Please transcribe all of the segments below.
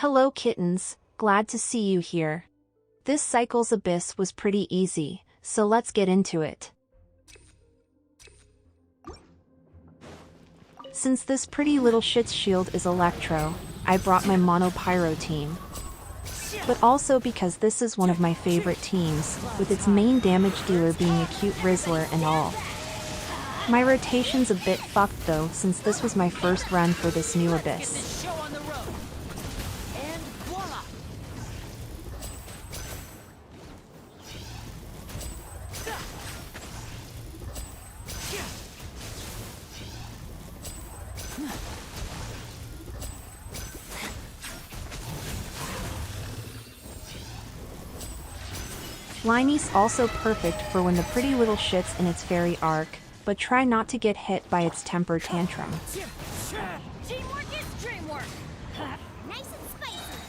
Hello kittens, glad to see you here. This cycle's abyss was pretty easy, so let's get into it. Since this pretty little shit's shield is Electro, I brought my Mono Pyro team. But also because this is one of my favorite teams, with its main damage dealer being a cute Rizzler and all. My rotation's a bit fucked though, since this was my first run for this new abyss. Liney's also perfect for when the pretty little shit's in its fairy arc, but try not to get hit by its temper tantrum. Teamwork is dreamwork. Nice and spicy.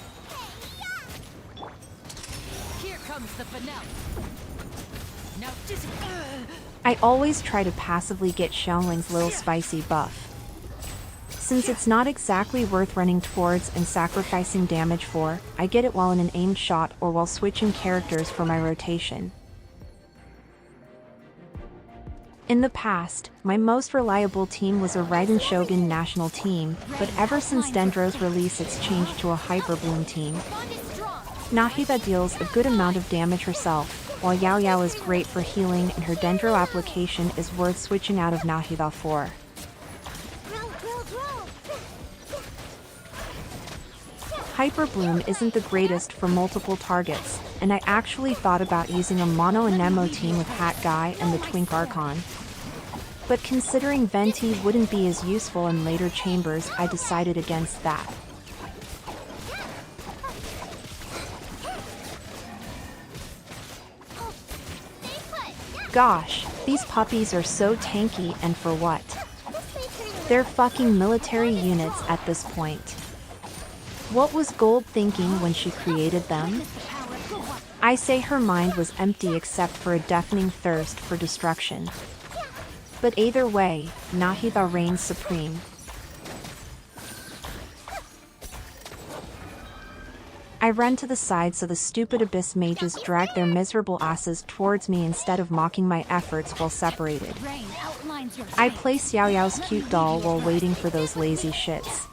Here comes the finale. Now I always try to passively get Xiaoling's little spicy buff. Since it's not exactly worth running towards and sacrificing damage for, I get it while in an aimed shot or while switching characters for my rotation. In the past, my most reliable team was a Raiden Shogun national team, but ever since Dendro's release it's changed to a Hyper Bloom team. Nahida deals a good amount of damage herself, while Yao Yao is great for healing and her Dendro application is worth switching out of Nahida for. Hyper Bloom isn't the greatest for multiple targets, and I actually thought about using a Mono and Nemo team with Hat Guy and the Twink Archon. But considering Venti wouldn't be as useful in later chambers, I decided against that. Gosh, these puppies are so tanky, and for what? They're fucking military units at this point. What was Gold thinking when she created them? I say her mind was empty except for a deafening thirst for destruction. But either way, Nahida reigns supreme. I run to the side so the stupid abyss mages drag their miserable asses towards me instead of mocking my efforts while separated. I place Yao Yao's cute doll while waiting for those lazy shits.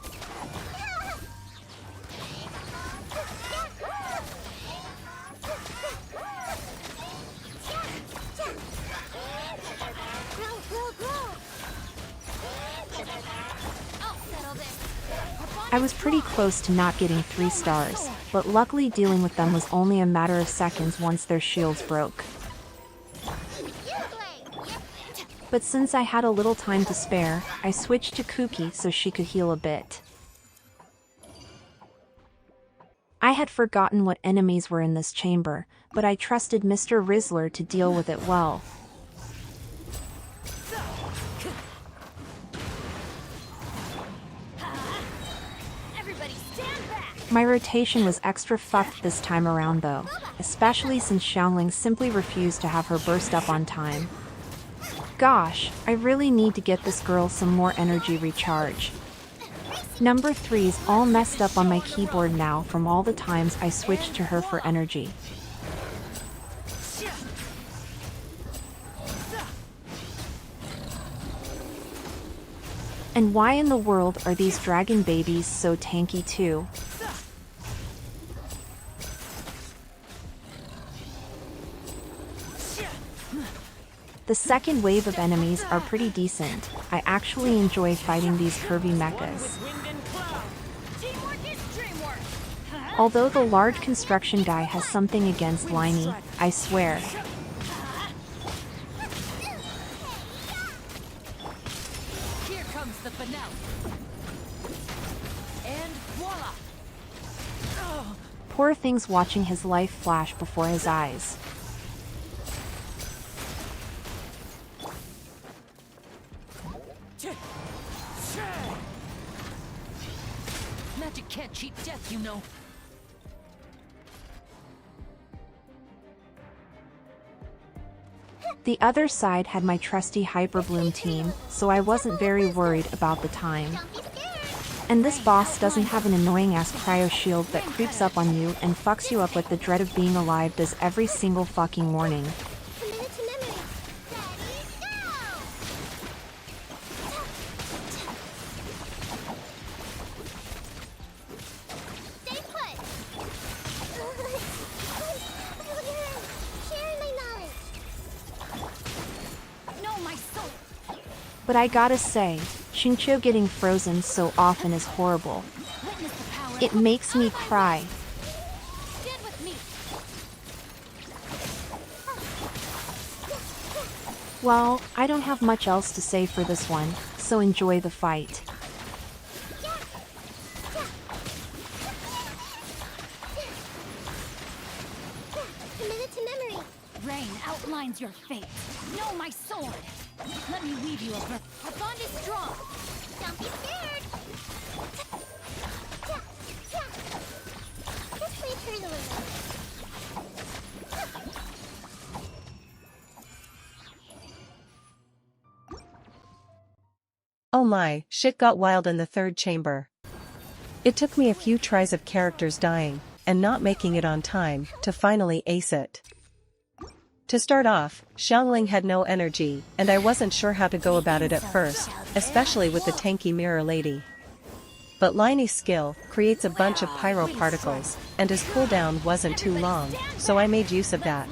I was pretty close to not getting 3 stars, but luckily dealing with them was only a matter of seconds once their shields broke. But since I had a little time to spare, I switched to Kuki so she could heal a bit. I had forgotten what enemies were in this chamber, but I trusted Mr. Rizzler to deal with it well. My rotation was extra fucked this time around though, especially since Xiaoling simply refused to have her burst up on time. Gosh, I really need to get this girl some more energy recharge. Number 3's all messed up on my keyboard now from all the times I switched to her for energy. And why in the world are these dragon babies so tanky too? The second wave of enemies are pretty decent. I actually enjoy fighting these curvy mechas. Although the large construction guy has something against Liney, I swear. Here comes the finale. And voila! Poor thing's watching his life flash before his eyes. Magic can't cheat death, you know. The other side had my trusty Hyper Bloom team, so I wasn't very worried about the time. And this boss doesn't have an annoying-ass cryo shield that creeps up on you and fucks you up like the dread of being alive does every single fucking morning. Commit it to memory. Ready, go! Stay put. Sharing my knowledge. No, my soul. But I gotta say, Xingqiu getting frozen so often is horrible. Witness the power. It makes me cry. Stand with me. Well, I don't have much else to say for this one, so enjoy the fight. Commit it to memory. Rain outlines your fate. Know my sword. Let me weave you a breath. Our bond is strong. Don't be scared. Just wait for the limit. Oh my, shit got wild in the third chamber. It took me a few tries of characters dying, and not making it on time, to finally ace it. To start off, Xiangling had no energy, and I wasn't sure how to go about it at first, especially with the tanky mirror lady. But Liney's skill creates a bunch of pyro particles, and his cooldown wasn't too long, so I made use of that.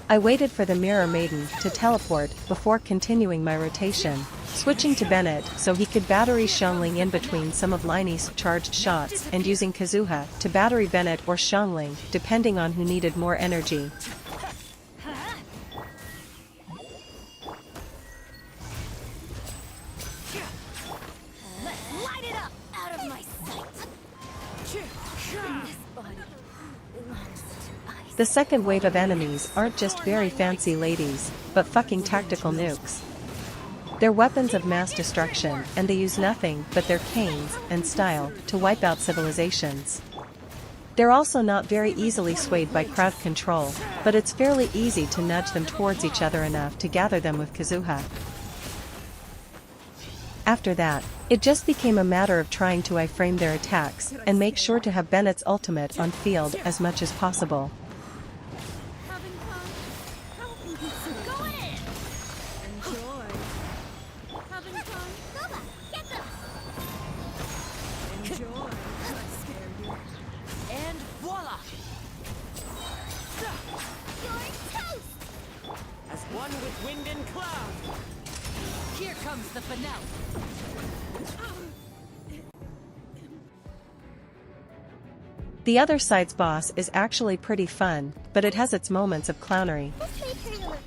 I waited for the mirror maiden to teleport before continuing my rotation, switching to Bennett so he could battery Xiangling in between some of Liney's charged shots and using Kazuha to battery Bennett or Xiangling depending on who needed more energy. Light it up. Out of my sight. This body belongs to ice. The second wave of enemies aren't just very fancy ladies, but fucking tactical nukes. They're weapons of mass destruction, and they use nothing but their canes and style to wipe out civilizations. They're also not very easily swayed by crowd control, but it's fairly easy to nudge them towards each other enough to gather them with Kazuha. After that, it just became a matter of trying to iframe their attacks and make sure to have Bennett's ultimate on field as much as possible. Having fun? Go in. Enjoy. Having fun? Goba, get them. Enjoy. And voila. You're toast. As one with wind and cloud. Here comes the finale. The other side's boss is actually pretty fun, but it has its moments of clownery. Just wait for the limit.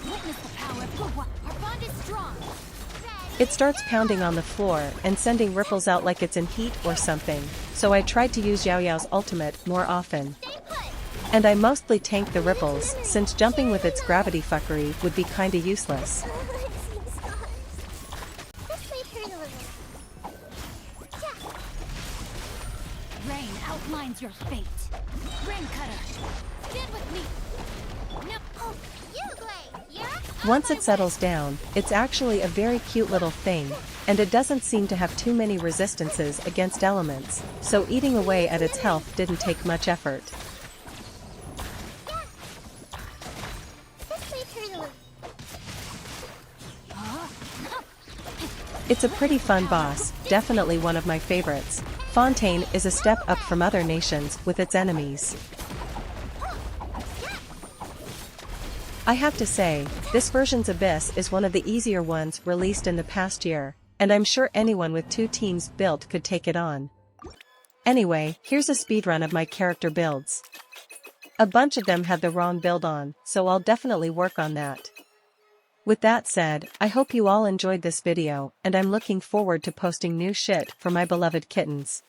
Witness the power. Our bond is strong. It starts pounding on the floor and sending ripples out like it's in heat or something, so I tried to use Yao Yao's ultimate more often. Stay put. And I mostly tanked the ripples, since jumping with its gravity fuckery would be kinda useless. Just wait for the limit. Rain outlines your fate. Rain cutter. Stand with me. No. Oh, you, Glade. You're Once it settles down, it's actually a very cute little thing, and it doesn't seem to have too many resistances against elements, so eating away at its health didn't take much effort. Just wait for the limit. It's a pretty fun boss, definitely one of my favorites. Fontaine is a step up from other nations with its enemies. I have to say, this version's Abyss is one of the easier ones released in the past year, and I'm sure anyone with 2 teams built could take it on. Anyway, here's a speedrun of my character builds. A bunch of them had the wrong build on, so I'll definitely work on that. With that said, I hope you all enjoyed this video, and I'm looking forward to posting new shit for my beloved kittens.